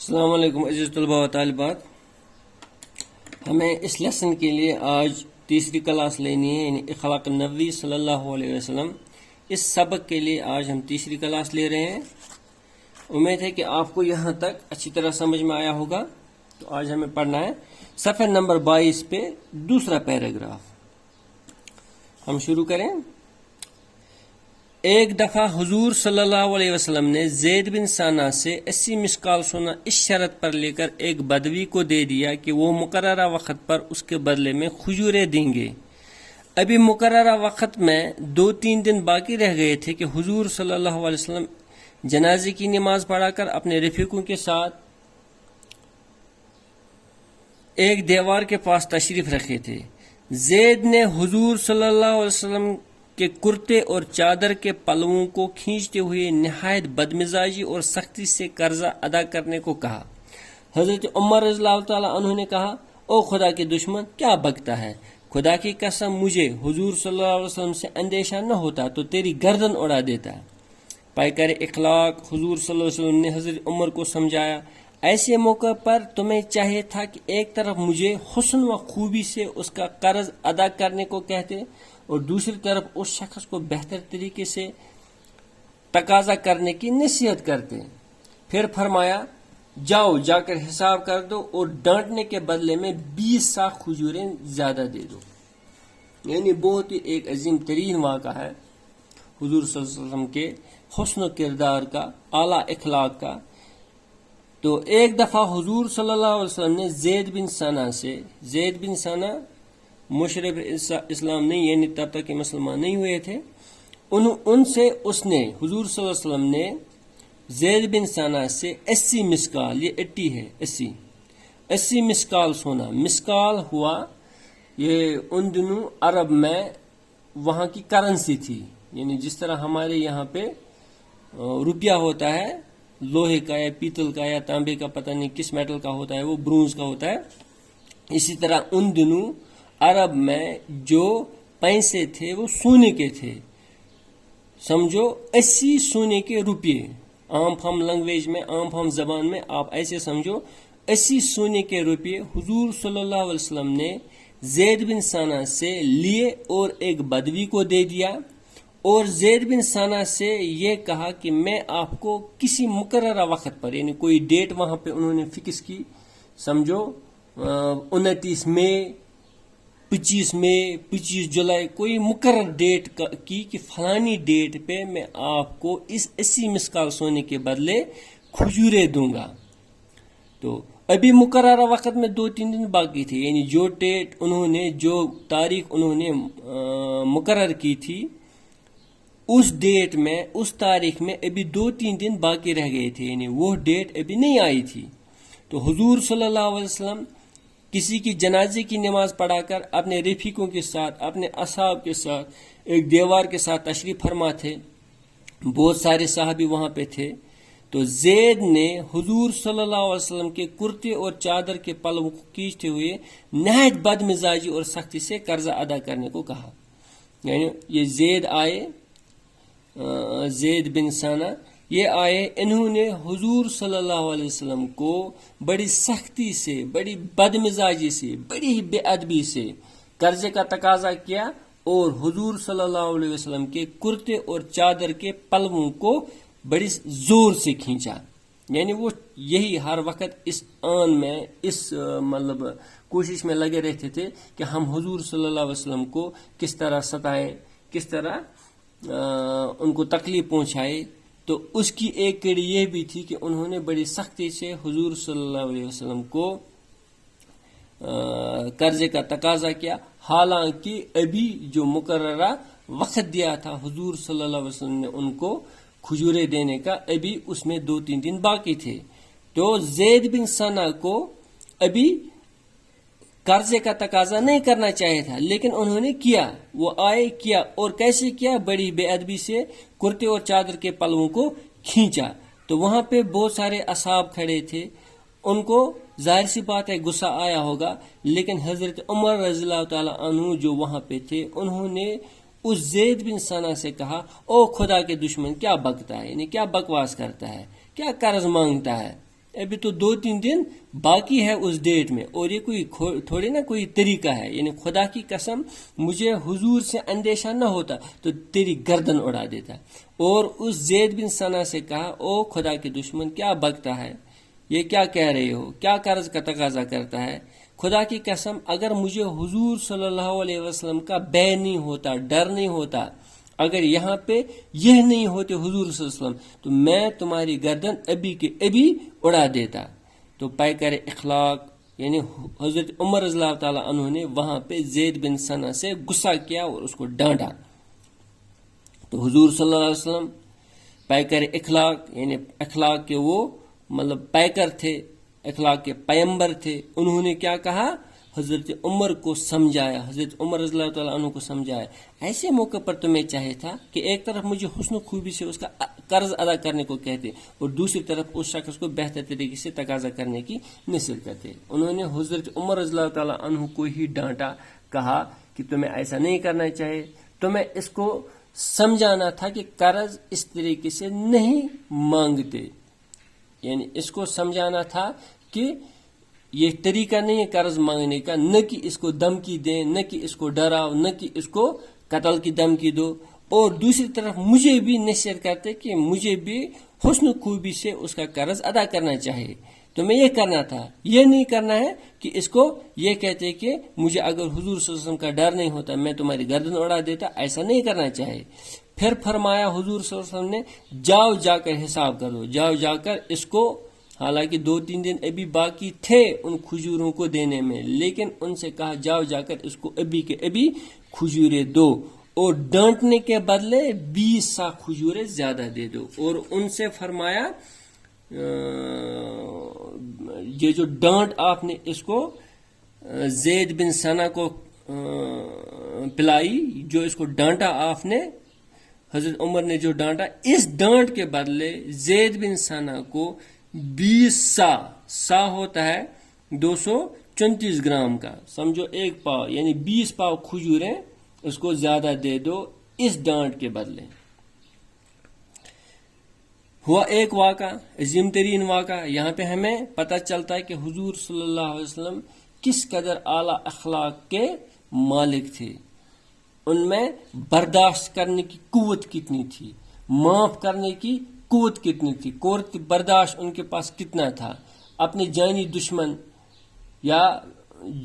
السلام علیکم عزیز طلباء و طالبات. ہمیں اس لیسن کے لیے آج تیسری کلاس لینی ہے، یعنی اخلاق النبی صلی اللہ علیہ وسلم. اس سبق کے لیے آج ہم تیسری کلاس لے رہے ہیں. امید ہے کہ آپ کو یہاں تک اچھی طرح سمجھ میں آیا ہوگا. تو آج ہمیں پڑھنا ہے صفحہ نمبر 22 پہ دوسرا پیراگراف. ہم شروع کریں. ایک دفعہ حضور صلی اللہ علیہ وسلم نے زید بن ثانہ سے 80 مسکال سونا اس شرط پر لے کر ایک بدوی کو دے دیا کہ وہ مقررہ وقت پر اس کے بدلے میں کھجوریں دیں گے. ابھی مقررہ وقت میں 2-3 دن باقی رہ گئے تھے کہ حضور صلی اللہ علیہ وسلم جنازے کی نماز پڑھا کر اپنے رفیقوں کے ساتھ ایک دیوار کے پاس تشریف رکھے تھے. زید نے حضور صلی اللہ علیہ وسلم کے کرتے اور چادر کے پلوؤں کو کھینچتے ہوئے نہایت بدمزاجی اور سختی سے قرضہ ادا کرنے کو کہا. حضرت عمر رضی اللہ تعالیٰ عنہ نے کہا، او خدا کے دشمن، کیا بکتا ہے؟ خدا کی قسم مجھے حضور صلی اللہ علیہ وسلم سے اندیشہ نہ ہوتا تو تیری گردن اڑا دیتا. پیکر اخلاق حضور صلی اللہ علیہ وسلم نے حضرت عمر کو سمجھایا، ایسے موقع پر تمہیں چاہیے تھا کہ ایک طرف مجھے حسن و خوبی سے اس کا قرض ادا کرنے کو کہتے اور دوسری طرف اس شخص کو بہتر طریقے سے تقاضا کرنے کی نصیحت کرتے. پھر فرمایا، جاؤ جا کر حساب کر دو اور ڈانٹنے کے بدلے میں 20 سا کھجوریں زیادہ دے دو. یعنی بہت ہی ایک عظیم ترین واقعہ ہے حضور صلی اللہ علیہ وسلم کے حسن و کردار کا، اعلیٰ اخلاق کا. تو ایک دفعہ حضور صلی اللہ علیہ وسلم نے زید بن ثانہ مشرف اسلام نہیں، یعنی تب تک کہ مسلمان نہیں ہوئے تھے، ان سے اس نے حضور صلی اللہ علیہ وسلم نے زید بن ثانہ سے 80 مسکال، یہ 80 ہے، 80 مسکال سونا. مسکال ہوا یہ ان دنوں عرب میں وہاں کی کرنسی تھی. یعنی جس طرح ہمارے یہاں پہ روپیہ ہوتا ہے لوہے کا یا پیتل کا یا تانبے کا، پتہ نہیں کس میٹل کا ہوتا ہے، وہ برونز کا ہوتا ہے. اسی طرح ان دنوں عرب میں جو پیسے تھے وہ سونے کے تھے. سمجھو 80 سونے کے روپے. عام فہم لینگویج میں، عام فہم زبان میں آپ ایسے سمجھو 80 سونے کے روپے حضور صلی اللہ علیہ وسلم نے زید بن ثانہ سے لیے اور ایک بدوی کو دے دیا. اور زید بن ثانہ سے یہ کہا کہ میں آپ کو کسی مقررہ وقت پر، یعنی کوئی ڈیٹ وہاں پہ انہوں نے فکس کی، سمجھو 29 مئی، 25 مئی، 25 جولائی، کوئی مقرر ڈیٹ کی کہ فلانی ڈیٹ پہ میں آپ کو اس 80 مسکال سونے کے بدلے کھجوریں دوں گا. تو ابھی مقررہ وقت میں 2-3 دن باقی تھے، یعنی جو ڈیٹ انہوں نے، جو تاریخ انہوں نے مقرر کی تھی، اس ڈیٹ میں، اس تاریخ میں ابھی 2-3 دن باقی رہ گئے تھے، یعنی وہ ڈیٹ ابھی نہیں آئی تھی. تو حضور صلی اللہ علیہ وسلم کسی کی جنازے کی نماز پڑھا کر اپنے رفیقوں کے ساتھ، اپنے اصحاب کے ساتھ ایک دیوار کے ساتھ تشریف فرما تھے. بہت سارے صحابی وہاں پہ تھے. تو زید نے حضور صلی اللہ علیہ وسلم کے کرتے اور چادر کے پلو کو کھینچتے ہوئے نہایت بد مزاجی اور سختی سے قرضہ ادا کرنے کو کہا. یعنی یہ زید بن ثانہ یہ آئے، انہوں نے حضور صلی اللہ علیہ وسلم کو بڑی سختی سے، بڑی بدمزاجی سے، بڑی ہی بے ادبی سے قرضے کا تقاضا کیا اور حضور صلی اللہ علیہ وسلم کے کرتے اور چادر کے پلووں کو بڑی زور سے کھینچا. یعنی وہ یہی ہر وقت اس آن میں، اس مطلب کوشش میں لگے رہتے تھے کہ ہم حضور صلی اللہ علیہ وسلم کو کس طرح ستائیں، کس طرح ان کو تکلیف پہنچائے. تو اس کی ایک کڑی یہ بھی تھی کہ انہوں نے بڑی سختی سے حضور صلی اللہ علیہ وسلم کو قرضے کا تقاضا کیا، حالانکہ ابھی جو مقررہ وقت دیا تھا حضور صلی اللہ علیہ وسلم نے ان کو کھجوریں دینے کا، ابھی اس میں 2-3 دن باقی تھے. تو زید بن ثانہ کو ابھی قرضے کا تقاضا نہیں کرنا چاہیے تھا، لیکن انہوں نے کیا. وہ آئے، کیا، اور کیسے کیا؟ بڑی بے ادبی سے کرتے اور چادر کے پلووں کو کھینچا. تو وہاں پہ بہت سارے اصحاب کھڑے تھے، ان کو ظاہر سی بات ہے غصہ آیا ہوگا، لیکن حضرت عمر رضی اللہ تعالیٰ عنہ جو وہاں پہ تھے، انہوں نے اس زید بن ثانہ سے کہا، او خدا کے دشمن، کیا بکتا ہے، یعنی کیا بکواس کرتا ہے، کیا قرض مانگتا ہے. ابھی تو 2-3 دن باقی ہے اس ڈیٹ میں، اور یہ کوئی تھوڑی نا کوئی طریقہ ہے، یعنی خدا کی قسم مجھے حضور سے اندیشہ نہ ہوتا تو تیری گردن اڑا دیتا. اور اس زید بن ثنا سے کہا، او خدا کے دشمن، کیا بکتا ہے، یہ کیا کہہ رہے ہو، کیا قرض کا تقاضا کرتا ہے؟ خدا کی قسم اگر مجھے حضور صلی اللہ علیہ وسلم کا بے نہیں ہوتا، ڈر نہیں ہوتا، اگر یہاں پہ یہ نہیں ہوتے حضور صلی اللہ علیہ وسلم، تو میں تمہاری گردن ابھی کے ابھی اڑا دیتا. تو پیکر اخلاق یعنی حضرت عمر رضی اللہ تعالیٰ عنہ نے وہاں پہ زید بن ثنا سے غصہ کیا اور اس کو ڈانٹا. تو حضور صلی اللہ علیہ وسلم پیکر اخلاق یعنی اخلاق کے وہ مطلب پیکر تھے، اخلاق کے پیمبر تھے. انہوں نے کیا کہا؟ حضرت عمر کو سمجھایا، حضرت عمر رضی اللہ تعالیٰ عنہ کو سمجھایا. ایسے موقع پر تمہیں چاہے تھا کہ ایک طرف مجھے حسن و خوبی سے اس کا قرض ادا کرنے کو کہتے اور دوسری طرف اس شخص کو بہتر طریقے سے تقاضا کرنے کی نصیحت کرتے. انہوں نے حضرت عمر رضی اللہ تعالیٰ عنہ کو ہی ڈانٹا، کہا کہ تمہیں ایسا نہیں کرنا چاہیے، تمہیں اس کو سمجھانا تھا کہ قرض اس طریقے سے نہیں مانگتے، یعنی اس کو سمجھانا تھا کہ یہ طریقہ نہیں ہے قرض مانگنے کا، نہ کہ اس کو دھمکی دیں، نہ کہ اس کو ڈراؤ، نہ کہ اس کو قتل کی دھمکی دو. اور دوسری طرف مجھے بھی نصیحت کرتے کہ مجھے بھی حسن خوبی سے اس کا قرض ادا کرنا چاہیے. تمہیں یہ کرنا تھا، یہ نہیں کرنا ہے کہ اس کو یہ کہتے کہ مجھے اگر حضور صلی اللہ علیہ وسلم کا ڈر نہیں ہوتا میں تمہاری گردن اڑا دیتا. ایسا نہیں کرنا چاہیے. پھر فرمایا حضور صلی اللہ علیہ وسلم نے، جاؤ جا کر حساب کرو، جاؤ جا کر اس کو، حالانکہ 2-3 دن ابھی باقی تھے ان کھجوروں کو دینے میں، لیکن ان سے کہا جاؤ جا کر اس کو ابھی کے ابھی کھجوریں دو، اور ڈانٹنے کے بدلے 20 سا کھجوریں زیادہ دے دو. اور ان سے فرمایا یہ جو ڈانٹ آپ نے اس کو زید بن ثنا کو پلائی، جو اس کو ڈانٹا آپ نے، حضرت عمر نے جو ڈانٹا، اس ڈانٹ کے بدلے زید بن ثنا کو 20 سا ہوتا ہے 234 گرام کا، سمجھو 1 پاؤ، یعنی 20 پاؤ کھجوریں اس کو زیادہ دے دو اس ڈانٹ کے بدلے. ہوا ایک واقعہ، عظیم ترین واقعہ. یہاں پہ ہمیں پتہ چلتا ہے کہ حضور صلی اللہ علیہ وسلم کس قدر اعلیٰ اخلاق کے مالک تھے. ان میں برداشت کرنے کی قوت کتنی تھی، معاف کرنے کی قوت کتنی تھی، قوت برداشت ان کے پاس کتنا تھا. اپنے جانی دشمن یا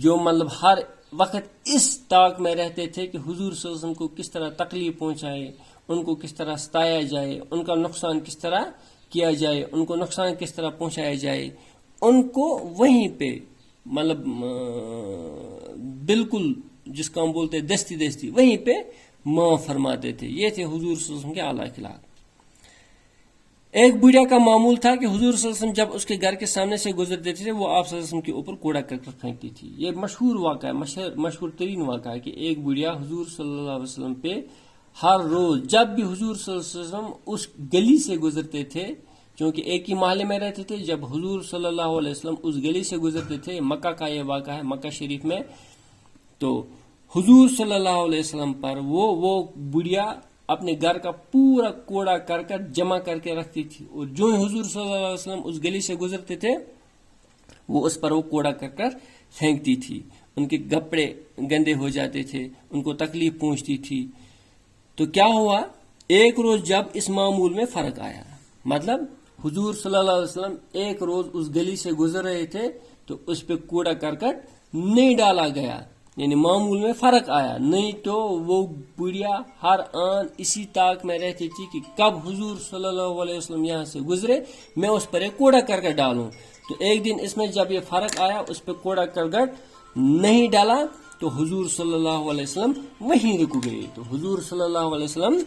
جو مطلب ہر وقت اس طاق میں رہتے تھے کہ حضور صلی اللہ علیہ وسلم کو کس طرح تکلیف پہنچائے، ان کو کس طرح ستایا جائے، ان کا نقصان کس طرح کیا جائے، ان کو نقصان کس طرح پہنچایا جائے، ان کو وہیں پہ مطلب بالکل جس کو ہم بولتے ہیں دستی وہیں پہ معاف فرماتے تھے. یہ تھے حضور صلی اللہ علیہ وسلم کے اعلیٰ اخلاق. ایک بڑھیا کا معمول تھا کہ حضور صلی اللہ علیہ وسلم جب اس کے گھر کے سامنے سے گزرتے تھے وہ آپ صلی اللہ علیہ وسلم کے اوپر کوڑا کرکٹ پھینکتی تھی. یہ مشہور واقعہ ہے، مشہور ترین واقعہ ہے کہ ایک بڑھیا حضور صلی اللہ علیہ وسلم پہ ہر روز جب بھی حضور صلی اللہ علیہ وسلم اس گلی سے گزرتے تھے، کیونکہ ایک ہی محلے میں رہتے تھے، جب حضور صلی اللہ علیہ وسلم اس گلی سے گزرتے تھے، مکہ کا یہ واقعہ ہے، مکہ شریف میں، تو حضور صلی اللہ علیہ وسلم پر وہ بڑھیا اپنے گھر کا پورا کوڑا کرکٹ جمع کر کے رکھتی تھی. اور جو ہی حضور صلی اللہ علیہ وسلم اس گلی سے گزرتے تھے وہ اس پر وہ کوڑا کرکٹ پھینکتی تھی. ان کے کپڑے گندے ہو جاتے تھے، ان کو تکلیف پہنچتی تھی. تو کیا ہوا، ایک روز جب اس معمول میں فرق آیا، مطلب حضور صلی اللہ علیہ وسلم ایک روز اس گلی سے گزر رہے تھے تو اس پہ کوڑا کرکٹ نہیں ڈالا گیا، یعنی معمول میں فرق آیا. نہیں تو وہ بڑھیا ہر آن اسی طاق میں رہتی تھی کہ کب حضور صلی اللہ علیہ وسلم یہاں سے گزرے میں اس پر ایک کوڑا کرکٹ ڈالوں. تو ایک دن اس میں جب یہ فرق آیا، اس پہ کوڑا کرکٹ نہیں ڈالا تو حضور صلی اللہ علیہ وسلم وہیں رک گئے. تو حضور صلی اللہ علیہ وسلم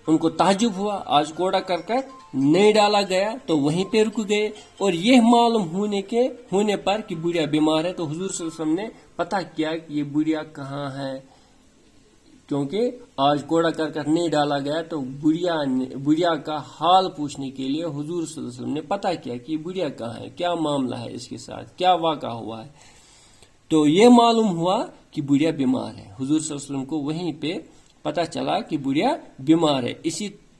ان کو تعجب ہوا، آج کوڑا کرکٹ نہیں ڈالا گیا تو وہیں پہ رک گئے. اور یہ معلوم ہونے پر کہ بڑھیا بیمار ہے تو حضور صلی اللہ علیہ وسلم نے پتہ کیا کہ یہ بڑھیا کہاں ہے، کیونکہ آج کوڑا کرکٹ نہیں ڈالا گیا. تو بڑھیا کا حال پوچھنے کے لیے حضور صلی اللہ علیہ وسلم نے پتہ کیا کہ یہ بڑھیا کہاں ہے، کیا معاملہ ہے اس کے ساتھ، کیا واقعہ ہوا ہے. تو یہ معلوم ہوا کہ بڑھیا بیمار ہے. حضور صلی اللہ علیہ وسلم کو وہیں پہ پتہ چلا کہ بڑھیا بیمار ہے،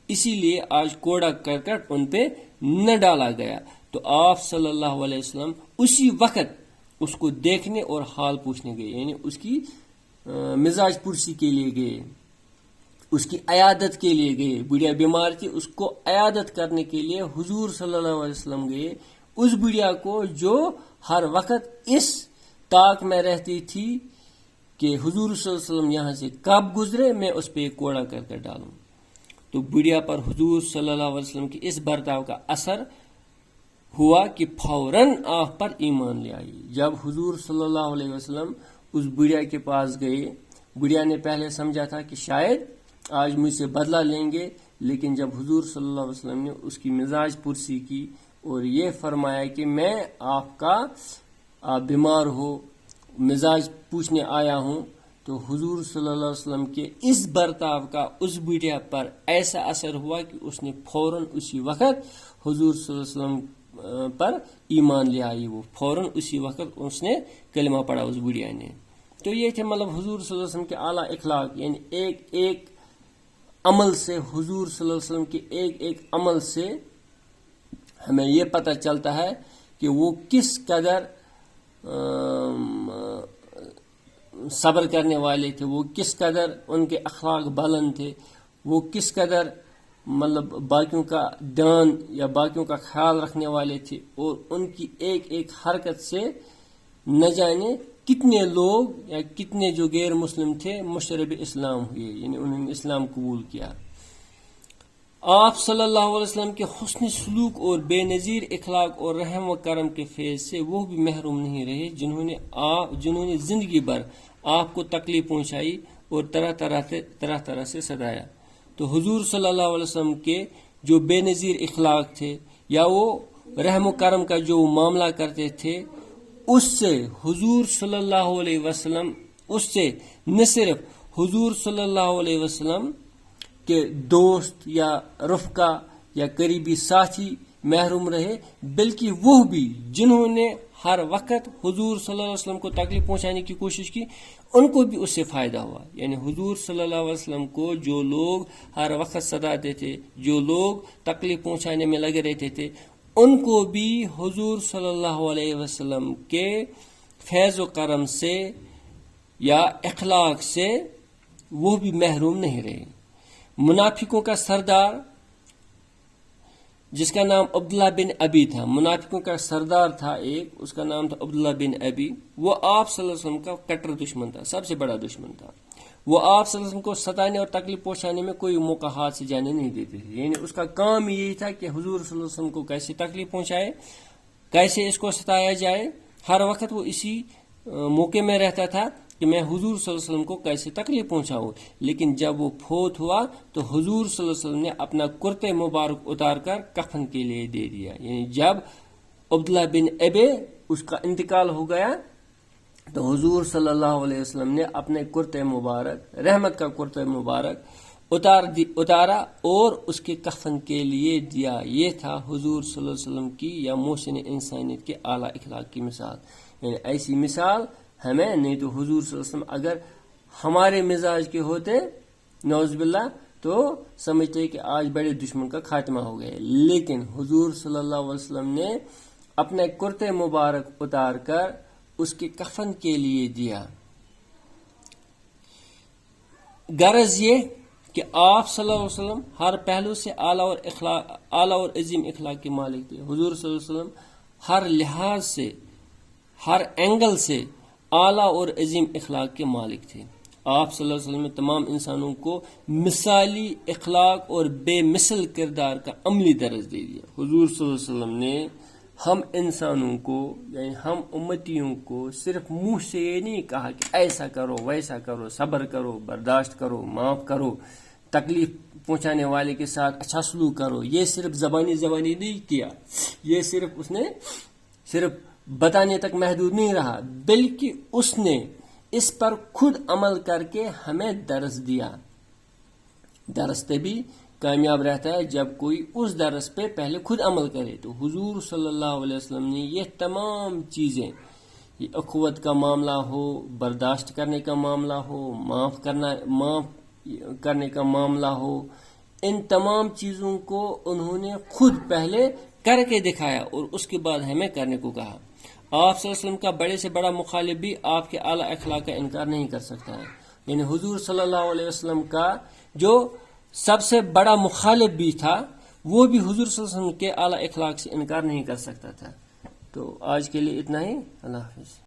اسی لیے آج کوڑا کرکٹ ان پہ نہ ڈالا گیا. تو آپ صلی اللہ علیہ وسلم اسی وقت اس کو دیکھنے اور حال پوچھنے گئے، یعنی اس کی مزاج پرسی کے لیے گئے، اس کی عیادت کے لیے گئے. بڑھیا بیمار تھی، اس کو عیادت کرنے کے لیے حضور صلی اللہ علیہ وسلم گئے. اس بڑھیا کو جو ہر وقت اس طاق میں رہتی تھی کہ حضور صلی اللہ علیہ وسلم یہاں سے کب گزرے میں اس پہ ایک کوڑا کر ڈالوں. تو بڑھیا پر حضور صلی اللہ علیہ وسلم کی اس برتاؤ کا اثر ہوا کہ فوراً آپ پر ایمان لے آئی. جب حضور صلی اللہ علیہ وسلم اس بڑھیا کے پاس گئے، بڑھیا نے پہلے سمجھا تھا کہ شاید آج مجھ سے بدلہ لیں گے، لیکن جب حضور صلی اللہ علیہ وسلم نے اس کی مزاج پرسی کی اور یہ فرمایا کہ میں آپ بیمار ہو، مزاج پوچھنے آیا ہوں، تو حضور صلی اللہ علیہ وسلم کے اس برتاؤ کا اس بڑھیا پر ایسا اثر ہوا کہ اس نے فوراً اسی وقت حضور صلی اللہ علیہ وسلم پر ایمان لے آئی. وہ فوراً اسی وقت اس نے کلمہ پڑھا اس بڑھیا نے. تو یہ تھے مطلب حضور صلی اللہ علیہ وسلم کے اعلیٰ اخلاق، یعنی ایک ایک عمل سے، حضور صلی اللہ علیہ وسلم کے ایک ایک عمل سے ہمیں یہ پتہ چلتا ہے کہ وہ کس قدر صبر کرنے والے تھے، وہ کس قدر ان کے اخلاق بلند تھے، وہ کس قدر مطلب باقیوں کا دھیان یا باقیوں کا خیال رکھنے والے تھے، اور ان کی ایک ایک حرکت سے نہ جانے کتنے لوگ یا کتنے جو غیر مسلم تھے مشرب اسلام ہوئے، یعنی انہوں نے اسلام قبول کیا. آپ صلی اللہ علیہ وسلم کے حسن سلوک اور بے نظیر اخلاق اور رحم و کرم کے فیض سے وہ بھی محروم نہیں رہے جنہوں نے زندگی بھر آپ کو تکلیف پہنچائی اور طرح طرح سے ستایا. تو حضور صلی اللہ علیہ وسلم کے جو بے نظیر اخلاق تھے یا وہ رحم و کرم کا جو معاملہ کرتے تھے، اس سے حضور صلی اللہ علیہ وسلم، اس سے نہ صرف حضور صلی اللہ علیہ وسلم کے دوست یا رفقا یا قریبی ساتھی محروم رہے، بلکہ وہ بھی جنہوں نے ہر وقت حضور صلی اللہ علیہ وسلم کو تکلیف پہنچانے کی کوشش کی، ان کو بھی اس سے فائدہ ہوا. یعنی حضور صلی اللہ علیہ وسلم کو جو لوگ ہر وقت ستاتے تھے، جو لوگ تکلیف پہنچانے میں لگے رہتے تھے، ان کو بھی حضور صلی اللہ علیہ وسلم کے فیض و کرم سے یا اخلاق سے وہ بھی محروم نہیں رہے. منافقوں کا سردار جس کا نام عبداللہ بن ابی تھا، منافقوں کا سردار تھا ایک، اس کا نام تھا عبداللہ بن ابی. وہ آپ صلی اللہ علیہ وسلم کا کٹر دشمن تھا، سب سے بڑا دشمن تھا. وہ آپ صلی اللہ علیہ وسلم کو ستانے اور تکلیف پہنچانے میں کوئی موقع ہاتھ سے جانے نہیں دیتے تھے. یعنی اس کا کام یہی تھا کہ حضور صلی اللہ علیہ وسلم کو کیسے تکلیف پہنچائے، کیسے اس کو ستایا جائے. ہر وقت وہ اسی موقع میں رہتا تھا کہ میں حضور صلی اللہ علیہ وسلم کو کیسے تکلیف پہنچاؤں. لیکن جب وہ فوت ہوا تو حضور صلی اللہ علیہ وسلم نے اپنا کرتے مبارک اتار کر کفن کے لیے دے دیا. یعنی جب عبداللہ بن ابی اس کا انتقال ہو گیا تو حضور صلی اللہ علیہ وسلم نے اپنے کرتے مبارک، رحمت کا کرتے مبارک اتارا اور اس کے کفن کے لیے دیا. یہ تھا حضور صلی اللہ علیہ وسلم کی یا محسن انسانیت کے اعلیٰ اخلاق کی مثال. یعنی ایسی مثال ہمیں نہیں تو حضور صلی اللہ علیہ وسلم اگر ہمارے مزاج کے ہوتے نعوذ باللہ تو سمجھتے کہ آج بڑے دشمن کا خاتمہ ہو گئے. لیکن حضور صلی اللہ علیہ وسلم نے اپنے کرتے مبارک اتار کر اس کے کفن کے لیے دیا. غرض یہ کہ آپ صلی اللہ علیہ وسلم ہر پہلو سے اعلیٰ اور عظیم اخلاق کے مالک تھے. حضور صلی اللہ علیہ وسلم ہر لحاظ سے، ہر اینگل سے اعلیٰ اور عظیم اخلاق کے مالک تھے. آپ صلی اللہ علیہ وسلم نے تمام انسانوں کو مثالی اخلاق اور بے مثل کردار کا عملی درس دے دیا. حضور صلی اللہ علیہ وسلم نے ہم انسانوں کو یعنی ہم امتیوں کو صرف منہ سے یہ نہیں کہا کہ ایسا کرو ویسا کرو، صبر کرو، برداشت کرو، معاف کرو، تکلیف پہنچانے والے کے ساتھ اچھا سلوک کرو. یہ صرف زبانی نہیں کیا، یہ اس نے صرف بتانے تک محدود نہیں رہا، بلکہ اس نے اس پر خود عمل کر کے ہمیں درس دیا. درس تبھی کامیاب رہتا ہے جب کوئی اس درس پہ پہلے خود عمل کرے. تو حضور صلی اللہ علیہ وسلم نے یہ تمام چیزیں، یہ اخوت کا معاملہ ہو، برداشت کرنے کا معاملہ ہو، معاف کرنے کا معاملہ ہو، ان تمام چیزوں کو انہوں نے خود پہلے کر کے دکھایا اور اس کے بعد ہمیں کرنے کو کہا. آپ صلی اللہ علیہ وسلم کا بڑے سے بڑا مخالف بھی آپ کے اعلیٰ اخلاق کا انکار نہیں کر سکتا ہے. یعنی حضور صلی اللہ علیہ وسلم کا جو سب سے بڑا مخالف بھی تھا وہ بھی حضور صلی اللہ علیہ وسلم کے اعلیٰ اخلاق سے انکار نہیں کر سکتا تھا. تو آج کے لیے اتنا ہی. اللہ حافظ.